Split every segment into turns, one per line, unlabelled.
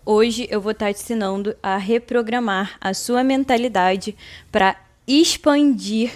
Hoje eu vou estar te ensinando a reprogramar a sua mentalidade para expandir,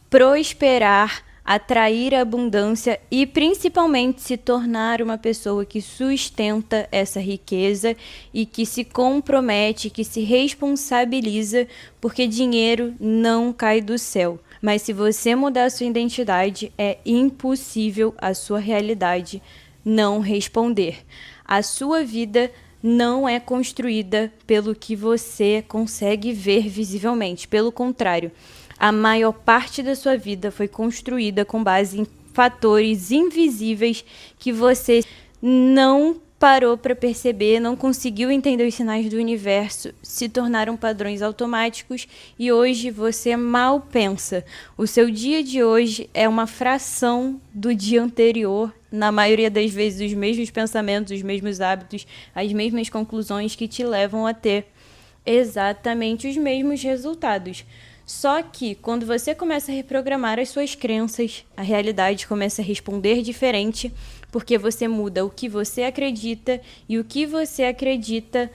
prosperar, atrair abundância e principalmente se tornar uma pessoa que sustenta essa riqueza e que se compromete, que se responsabiliza, porque dinheiro não cai do céu. Mas se você mudar a sua identidade, é impossível a sua realidade não responder. A sua vida não é construída pelo que você consegue ver visivelmente. Pelo contrário, a maior parte da sua vida foi construída com base em fatores invisíveis que você não parou para perceber, não conseguiu entender os sinais do universo, se tornaram padrões automáticos e hoje você mal pensa. O seu dia de hoje é uma fração do dia anterior, na maioria das vezes os mesmos pensamentos, os mesmos hábitos, as mesmas conclusões que te levam a ter exatamente os mesmos resultados. Só que quando você começa a reprogramar as suas crenças, a realidade começa a responder diferente, porque você muda o que você acredita e o que você acredita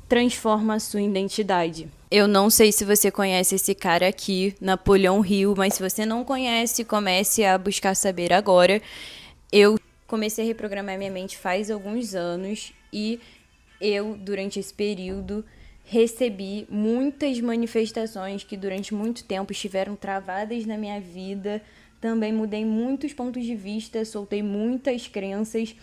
transforma a sua identidade. Eu não sei se você conhece esse cara aqui, Napoleão Hill, mas se você não conhece, comece a buscar saber agora. Eu comecei a reprogramar minha mente faz alguns anos e eu, durante esse período, recebi muitas manifestações que durante muito tempo estiveram travadas na minha vida. Também mudei muitos pontos de vista, soltei muitas crenças.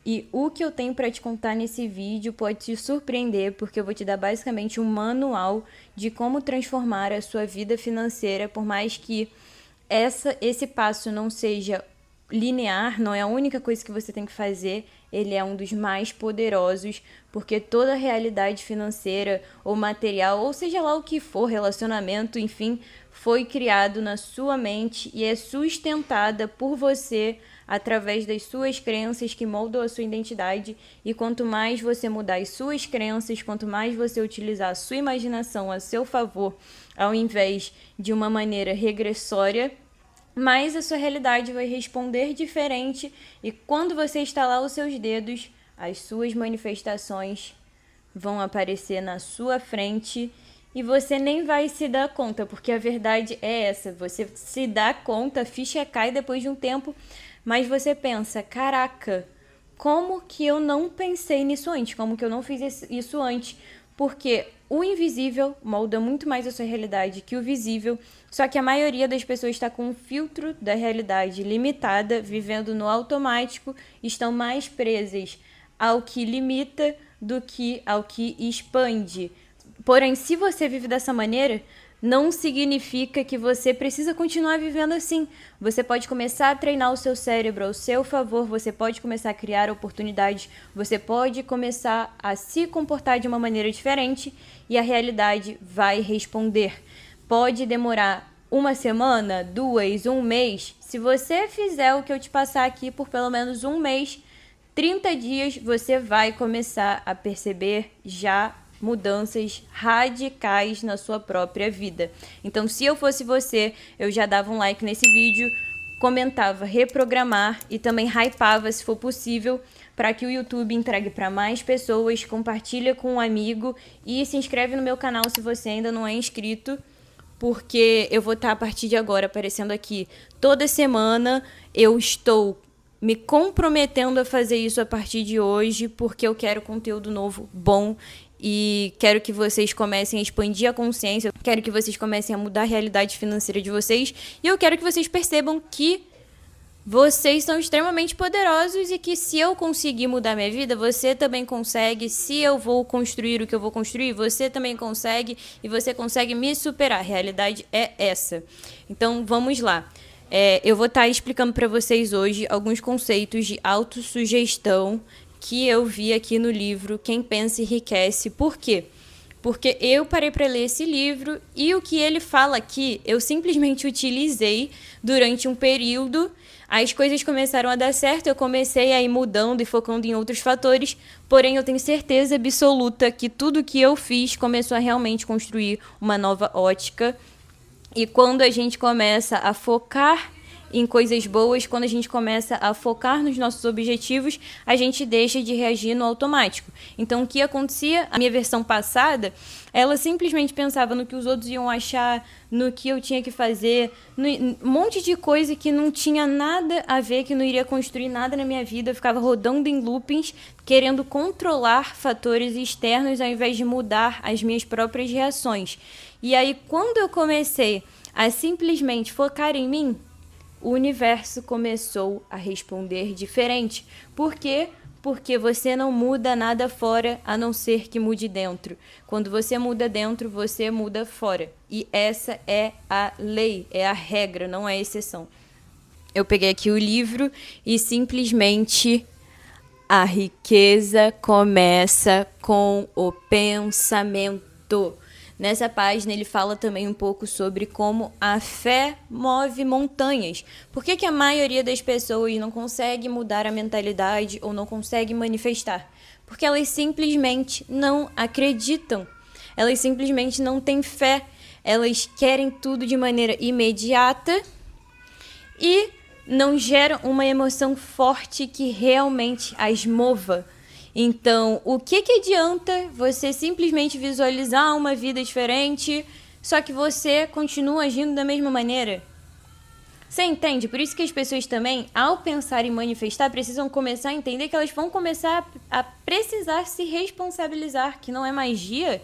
E o que eu tenho para te contar nesse vídeo pode te surpreender, porque eu vou te dar basicamente um manual de como transformar a sua vida financeira, por mais que esse passo não seja linear, não é a única coisa que você tem que fazer, ele é um dos mais poderosos, porque toda a realidade financeira ou material, ou seja lá o que for, relacionamento, enfim, foi criado na sua mente e é sustentada por você através das suas crenças que moldam a sua identidade. E quanto mais você mudar as suas crenças, quanto mais você utilizar a sua imaginação a seu favor, ao invés de uma maneira regressória, mas a sua realidade vai responder diferente e quando você estalar os seus dedos, as suas manifestações vão aparecer na sua frente e você nem vai se dar conta, porque a verdade é essa, você se dá conta, a ficha cai depois de um tempo, mas você pensa, caraca, como que eu não pensei nisso antes, como que eu não fiz isso antes? Porque o invisível molda muito mais a sua realidade que o visível, só que a maioria das pessoas está com um filtro da realidade limitada, vivendo no automático, estão mais presas ao que limita do que ao que expande. Porém, se você vive dessa maneira, não significa que você precisa continuar vivendo assim. Você pode começar a treinar o seu cérebro ao seu favor, você pode começar a criar oportunidades, você pode começar a se comportar de uma maneira diferente e a realidade vai responder. Pode demorar uma semana, 2, um mês. Se você fizer o que eu te passar aqui por pelo menos um mês, 30 dias, você vai começar a perceber já mudanças radicais na sua própria vida. Então, se eu fosse você, eu já dava um like nesse vídeo, comentava reprogramar e também hypava, se for possível, para que o YouTube entregue para mais pessoas, compartilha com um amigo e se inscreve no meu canal se você ainda não é inscrito, porque eu vou estar a partir de agora aparecendo aqui toda semana. Eu estou me comprometendo a fazer isso a partir de hoje, porque eu quero conteúdo novo, bom, e quero que vocês comecem a expandir a consciência, quero que vocês comecem a mudar a realidade financeira de vocês, e eu quero que vocês percebam que vocês são extremamente poderosos e que se eu conseguir mudar minha vida, você também consegue. Se eu vou construir o que eu vou construir, você também consegue e você consegue me superar. A realidade é essa. Então, vamos lá. Eu vou estar explicando para vocês hoje alguns conceitos de autossugestão que eu vi aqui no livro Quem Pensa Enriquece. Por quê? Porque eu parei para ler esse livro e o que ele fala aqui eu simplesmente utilizei durante um período. As coisas começaram a dar certo, eu comecei a ir mudando e focando em outros fatores, porém eu tenho certeza absoluta que tudo que eu fiz começou a realmente construir uma nova ótica. E quando a gente começa a focar em coisas boas, quando a gente começa a focar nos nossos objetivos, a gente deixa de reagir no automático. Então, o que acontecia? A minha versão passada, ela simplesmente pensava no que os outros iam achar, no que eu tinha que fazer, um monte de coisa que não tinha nada a ver, que não iria construir nada na minha vida. Eu ficava rodando em loopings, querendo controlar fatores externos ao invés de mudar as minhas próprias reações. E aí, quando eu comecei a simplesmente focar em mim, o universo começou a responder diferente. Por quê? Porque você não muda nada fora, a não ser que mude dentro. Quando você muda dentro, você muda fora. E essa é a lei, é a regra, não é a exceção. Eu peguei aqui o livro e simplesmente a riqueza começa com o pensamento. Nessa página ele fala também um pouco sobre como a fé move montanhas. Por que a maioria das pessoas não consegue mudar a mentalidade ou não consegue manifestar? Porque elas simplesmente não acreditam. Elas simplesmente não têm fé. Elas querem tudo de maneira imediata e não geram uma emoção forte que realmente as mova. Então, o que adianta você simplesmente visualizar uma vida diferente, só que você continua agindo da mesma maneira? Você entende? Por isso que as pessoas também, ao pensar em manifestar, precisam começar a entender que elas vão começar a precisar se responsabilizar, que não é magia.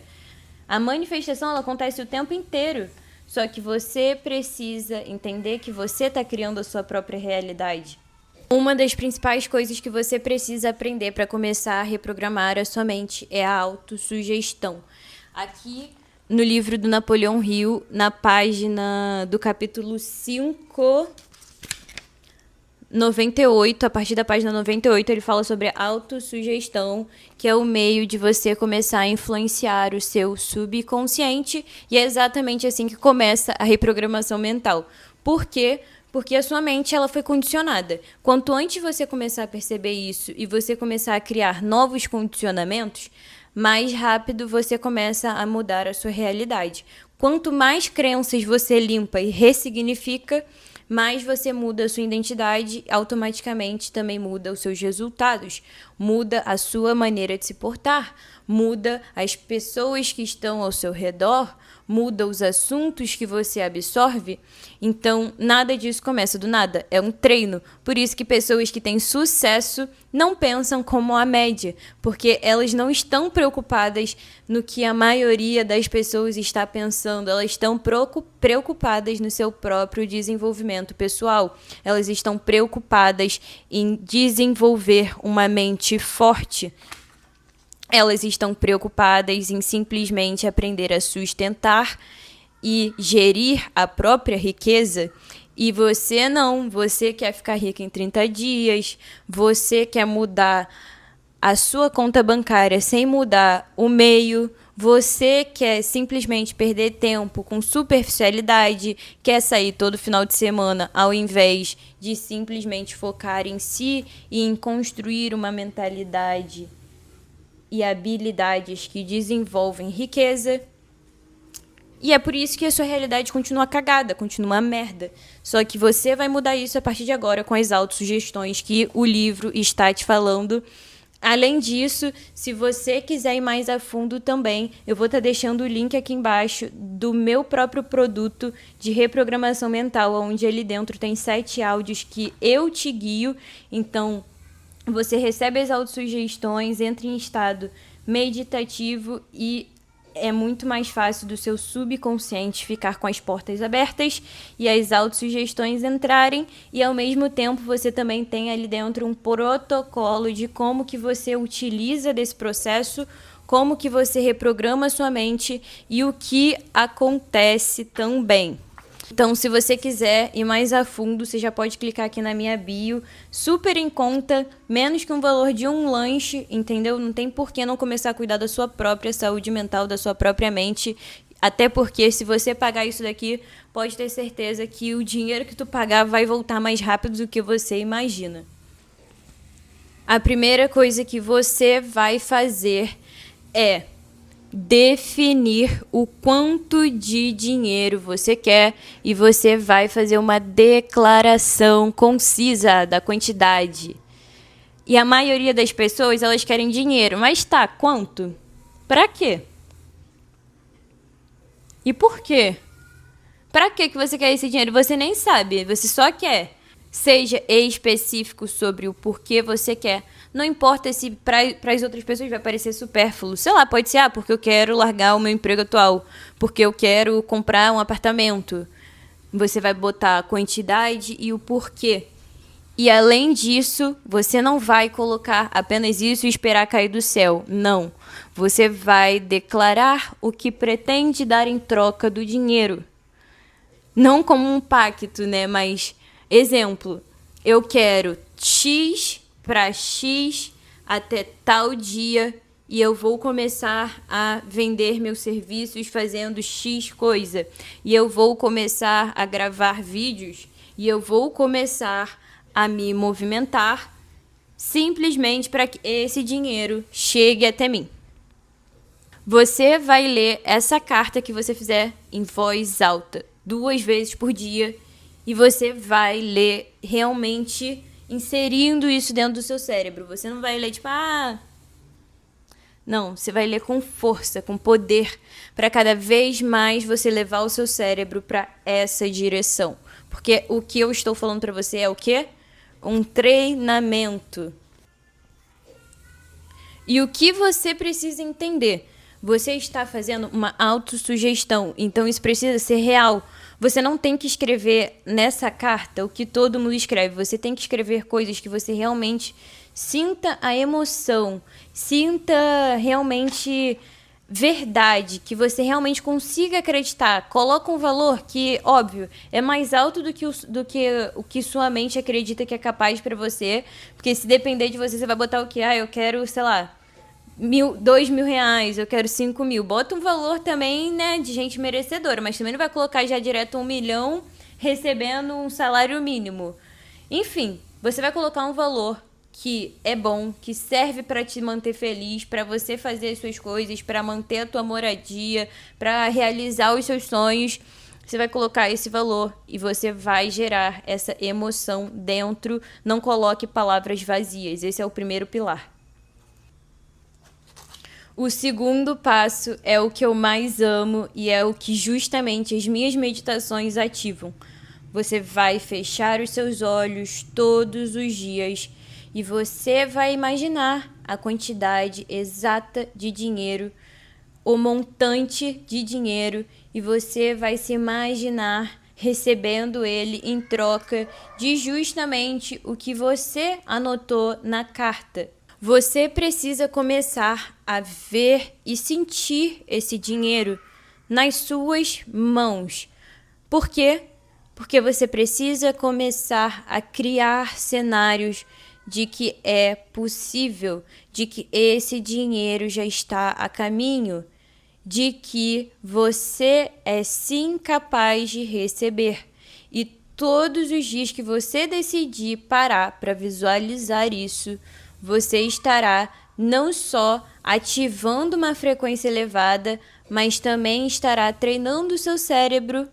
A manifestação ela acontece o tempo inteiro, só que você precisa entender que você está criando a sua própria realidade. Uma das principais coisas que você precisa aprender para começar a reprogramar a sua mente é a autossugestão. Aqui no livro do Napoleão Hill, na página do capítulo 5, 98, a partir da página 98, ele fala sobre a autossugestão, que é o meio de você começar a influenciar o seu subconsciente, e é exatamente assim que começa a reprogramação mental. Por quê? Porque a sua mente ela foi condicionada. Quanto antes você começar a perceber isso e você começar a criar novos condicionamentos, mais rápido você começa a mudar a sua realidade. Quanto mais crenças você limpa e ressignifica, mais você muda a sua identidade, automaticamente também muda os seus resultados, muda a sua maneira de se portar, muda as pessoas que estão ao seu redor, muda os assuntos que você absorve. Então, nada disso começa do nada, é um treino. Por isso que pessoas que têm sucesso não pensam como a média, porque elas não estão preocupadas no que a maioria das pessoas está pensando, elas estão preocupadas no seu próprio desenvolvimento pessoal. Elas estão preocupadas em desenvolver uma mente forte. Elas estão preocupadas em simplesmente aprender a sustentar e gerir a própria riqueza. E você não, você quer ficar rica em 30 dias, você quer mudar a sua conta bancária sem mudar o meio, você quer simplesmente perder tempo com superficialidade, quer sair todo final de semana ao invés de simplesmente focar em si e em construir uma mentalidade e habilidades que desenvolvem riqueza. E é por isso que a sua realidade continua cagada, continua uma merda. Só que você vai mudar isso a partir de agora com as autossugestões que o livro está te falando. Além disso, se você quiser ir mais a fundo também, eu vou estar deixando o link aqui embaixo do meu próprio produto de reprogramação mental, onde ali dentro tem 7 áudios que eu te guio. Então, você recebe as autossugestões, entra em estado meditativo e é muito mais fácil do seu subconsciente ficar com as portas abertas e as autossugestões entrarem, e ao mesmo tempo você também tem ali dentro um protocolo de como que você utiliza desse processo, como que você reprograma a sua mente e o que acontece também. Então, se você quiser ir mais a fundo, você já pode clicar aqui na minha bio, super em conta, menos que um valor de um lanche, entendeu? Não tem por que não começar a cuidar da sua própria saúde mental, da sua própria mente, até porque se você pagar isso daqui, pode ter certeza que o dinheiro que tu pagar vai voltar mais rápido do que você imagina. A primeira coisa que você vai fazer é definir o quanto de dinheiro você quer e você vai fazer uma declaração concisa da quantidade. E a maioria das pessoas, elas querem dinheiro, mas tá, quanto? Pra quê? E por quê? Pra que você quer esse dinheiro? Você nem sabe, você só quer. Seja específico sobre o porquê você quer. Não importa se para as outras pessoas vai parecer supérfluo. Sei lá, pode ser, porque eu quero largar o meu emprego atual, porque eu quero comprar um apartamento. Você vai botar a quantidade e o porquê. E além disso, você não vai colocar apenas isso e esperar cair do céu. Não. Você vai declarar o que pretende dar em troca do dinheiro. Não como um pacto, né? Mas, exemplo, eu quero X para X até tal dia e eu vou começar a vender meus serviços fazendo X coisa. E eu vou começar a gravar vídeos e eu vou começar a me movimentar simplesmente para que esse dinheiro chegue até mim. Você vai ler essa carta que você fizer em voz alta 2 vezes por dia e você vai ler realmente inserindo isso dentro do seu cérebro. Você não vai ler tipo, Não, você vai ler com força, com poder, para cada vez mais você levar o seu cérebro para essa direção. Porque o que eu estou falando para você é o quê? Um treinamento. E o que você precisa entender? Você está fazendo uma autossugestão, então isso precisa ser real. Você não tem que escrever nessa carta o que todo mundo escreve. Você tem que escrever coisas que você realmente sinta a emoção, sinta realmente verdade, que você realmente consiga acreditar. Coloca um valor que, óbvio, é mais alto do que o que sua mente acredita que é capaz para você. Porque se depender de você, você vai botar o quê? Eu quero, sei lá, 2.000 reais, eu quero 5.000. Bota um valor também, né, de gente merecedora, mas também não vai colocar já direto 1 milhão recebendo um salário mínimo. Enfim, você vai colocar um valor que é bom, que serve para te manter feliz, para você fazer as suas coisas, para manter a tua moradia, para realizar os seus sonhos. Você vai colocar esse valor e você vai gerar essa emoção dentro. Não coloque palavras vazias. Esse é o primeiro pilar. O segundo passo é o que eu mais amo e é o que justamente as minhas meditações ativam. Você vai fechar os seus olhos todos os dias e você vai imaginar a quantidade exata de dinheiro, o montante de dinheiro, e você vai se imaginar recebendo ele em troca de justamente o que você anotou na carta. Você precisa começar a ver e sentir esse dinheiro nas suas mãos. Por quê? Porque você precisa começar a criar cenários de que é possível, de que esse dinheiro já está a caminho, de que você é sim capaz de receber. E todos os dias que você decidir parar para visualizar isso, você estará não só ativando uma frequência elevada, mas também estará treinando o seu cérebro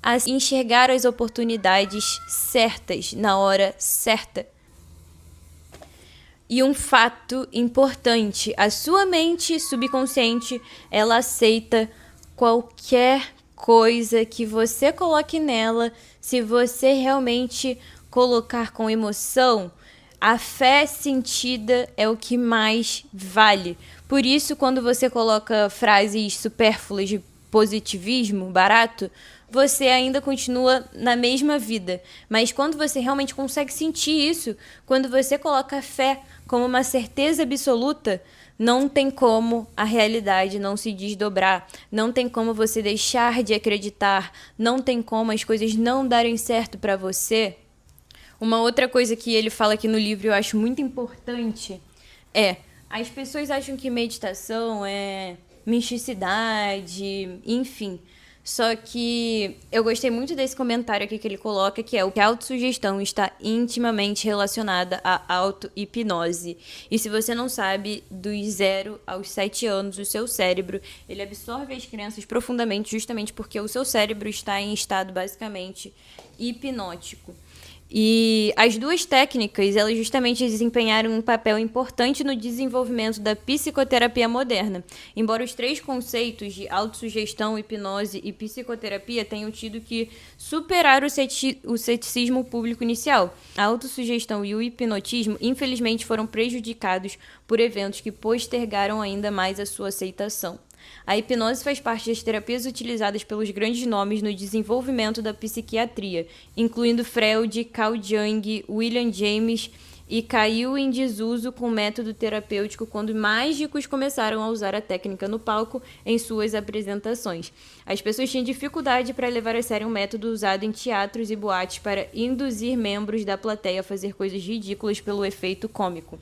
a enxergar as oportunidades certas, na hora certa. E um fato importante, a sua mente subconsciente, ela aceita qualquer coisa que você coloque nela, se você realmente colocar com emoção. A fé sentida é o que mais vale. Por isso, quando você coloca frases supérfluas de positivismo barato, você ainda continua na mesma vida. Mas quando você realmente consegue sentir isso, quando você coloca a fé como uma certeza absoluta, não tem como a realidade não se desdobrar, não tem como você deixar de acreditar, não tem como as coisas não darem certo para você. Uma outra coisa que ele fala aqui no livro, eu acho muito importante, as pessoas acham que meditação é misticidade, enfim. Só que eu gostei muito desse comentário aqui que ele coloca, que é o que a autossugestão está intimamente relacionada à auto-hipnose. E se você não sabe, dos 0 aos 7 anos, o seu cérebro, ele absorve as crianças profundamente, justamente porque o seu cérebro está em estado, basicamente, hipnótico. E as duas técnicas, elas justamente desempenharam um papel importante no desenvolvimento da psicoterapia moderna. Embora os 3 conceitos de autossugestão, hipnose e psicoterapia tenham tido que superar o ceticismo público inicial, a autossugestão e o hipnotismo, infelizmente, foram prejudicados por eventos que postergaram ainda mais a sua aceitação. A hipnose faz parte das terapias utilizadas pelos grandes nomes no desenvolvimento da psiquiatria, incluindo Freud, Carl Jung, William James, e caiu em desuso com o método terapêutico quando mágicos começaram a usar a técnica no palco em suas apresentações. As pessoas tinham dificuldade para levar a sério um método usado em teatros e boates para induzir membros da plateia a fazer coisas ridículas pelo efeito cômico.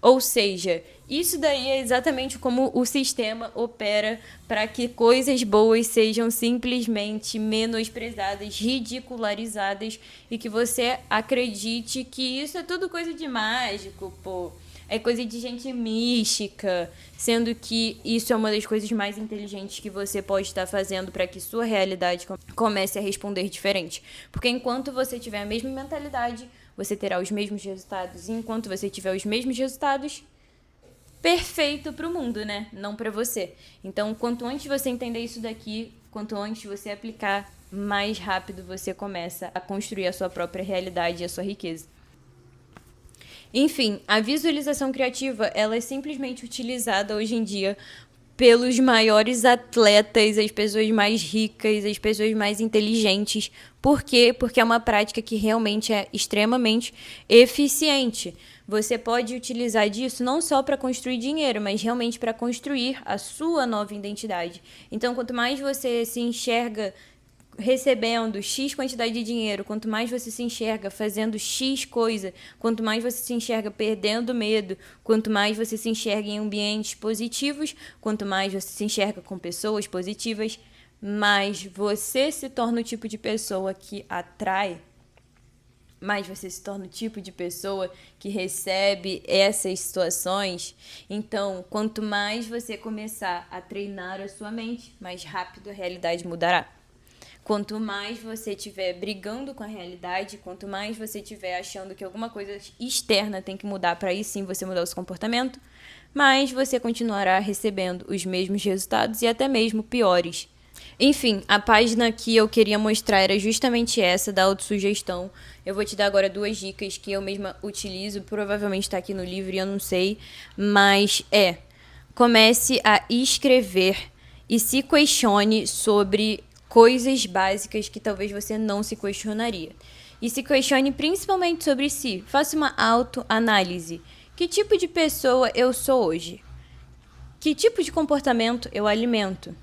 Ou seja, isso daí é exatamente como o sistema opera para que coisas boas sejam simplesmente menosprezadas, ridicularizadas e que você acredite que isso é tudo coisa de mágico, pô. É coisa de gente mística, sendo que isso é uma das coisas mais inteligentes que você pode estar fazendo para que sua realidade comece a responder diferente. Porque enquanto você tiver a mesma mentalidade, você terá os mesmos resultados. E enquanto você tiver os mesmos resultados, perfeito para o mundo, né? Não para você. Então, quanto antes você entender isso daqui, quanto antes você aplicar, mais rápido você começa a construir a sua própria realidade e a sua riqueza. Enfim, a visualização criativa, ela é simplesmente utilizada hoje em dia pelos maiores atletas, as pessoas mais ricas, as pessoas mais inteligentes. Por quê? Porque é uma prática que realmente é extremamente eficiente. Você pode utilizar disso não só para construir dinheiro, mas realmente para construir a sua nova identidade. Então, quanto mais você se enxerga recebendo X quantidade de dinheiro, quanto mais você se enxerga fazendo X coisa, quanto mais você se enxerga perdendo medo, quanto mais você se enxerga em ambientes positivos, quanto mais você se enxerga com pessoas positivas, mais você se torna o tipo de pessoa que atrai, mais você se torna o tipo de pessoa que recebe essas situações. Então, quanto mais você começar a treinar a sua mente, mais rápido a realidade mudará. Quanto mais você estiver brigando com a realidade, quanto mais você estiver achando que alguma coisa externa tem que mudar para aí sim você mudar o seu comportamento, mais você continuará recebendo os mesmos resultados e até mesmo piores. Enfim, a página que eu queria mostrar era justamente essa, da autossugestão. Eu vou te dar agora 2 dicas que eu mesma utilizo, provavelmente está aqui no livro e eu não sei, mas comece a escrever e se questione sobre coisas básicas que talvez você não se questionaria. E se questione principalmente sobre si. Faça uma autoanálise. Que tipo de pessoa eu sou hoje? Que tipo de comportamento eu alimento?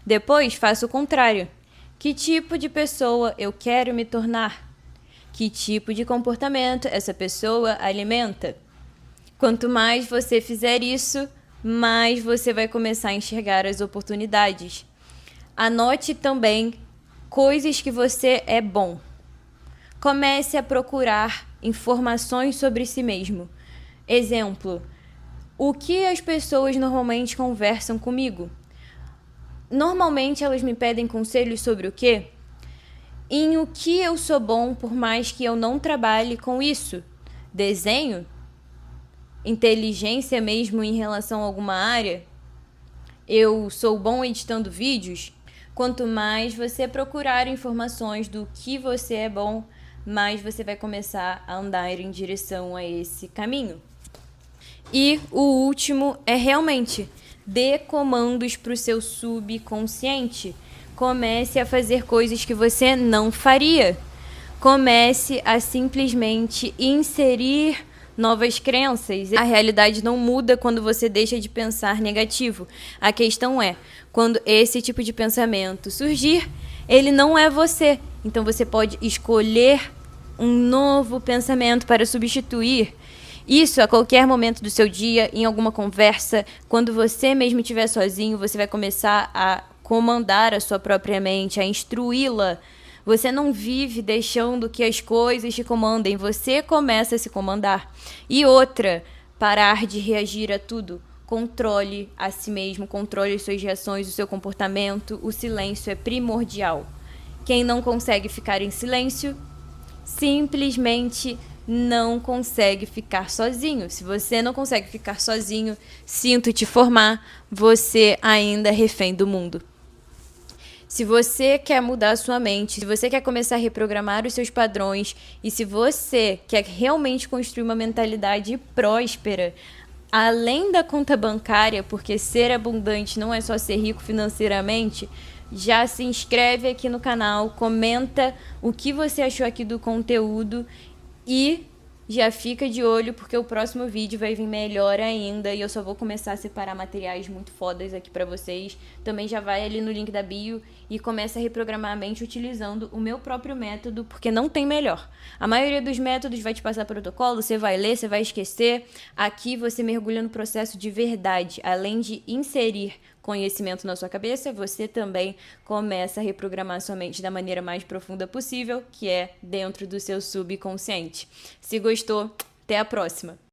Depois, faça o contrário. Que tipo de pessoa eu quero me tornar? Que tipo de comportamento essa pessoa alimenta? Quanto mais você fizer isso, mais você vai começar a enxergar as oportunidades. Anote também coisas que você é bom. Comece a procurar informações sobre si mesmo. Exemplo, o que as pessoas normalmente conversam comigo? Normalmente elas me pedem conselhos sobre o quê? Em o que eu sou bom, por mais que eu não trabalhe com isso? Desenho? Inteligência mesmo em relação a alguma área? Eu sou bom editando vídeos? Quanto mais você procurar informações do que você é bom, mais você vai começar a andar em direção a esse caminho. E o último é realmente dê comandos para o seu subconsciente. Comece a fazer coisas que você não faria. Comece a simplesmente inserir novas crenças. A realidade não muda quando você deixa de pensar negativo. A questão é, quando esse tipo de pensamento surgir, ele não é você. Então você pode escolher um novo pensamento para substituir isso a qualquer momento do seu dia, em alguma conversa. Quando você mesmo estiver sozinho, você vai começar a comandar a sua própria mente, a instruí-la. Você não vive deixando que as coisas te comandem, você começa a se comandar. E outra, parar de reagir a tudo. Controle a si mesmo, controle as suas reações, o seu comportamento. O silêncio é primordial. Quem não consegue ficar em silêncio, simplesmente não consegue ficar sozinho. Se você não consegue ficar sozinho, sinto te formar, você ainda é refém do mundo. Se você quer mudar a sua mente, se você quer começar a reprogramar os seus padrões e se você quer realmente construir uma mentalidade próspera, além da conta bancária, porque ser abundante não é só ser rico financeiramente, já se inscreve aqui no canal, comenta o que você achou aqui do conteúdo e já fica de olho porque o próximo vídeo vai vir melhor ainda e eu só vou começar a separar materiais muito fodas aqui pra vocês. Também já vai ali no link da bio e começa a reprogramar a mente utilizando o meu próprio método, porque não tem melhor. A maioria dos métodos vai te passar protocolo, você vai ler, você vai esquecer. Aqui você mergulha no processo de verdade, além de inserir conhecimento na sua cabeça, você também começa a reprogramar sua mente da maneira mais profunda possível, que é dentro do seu subconsciente. Se gostou, até a próxima!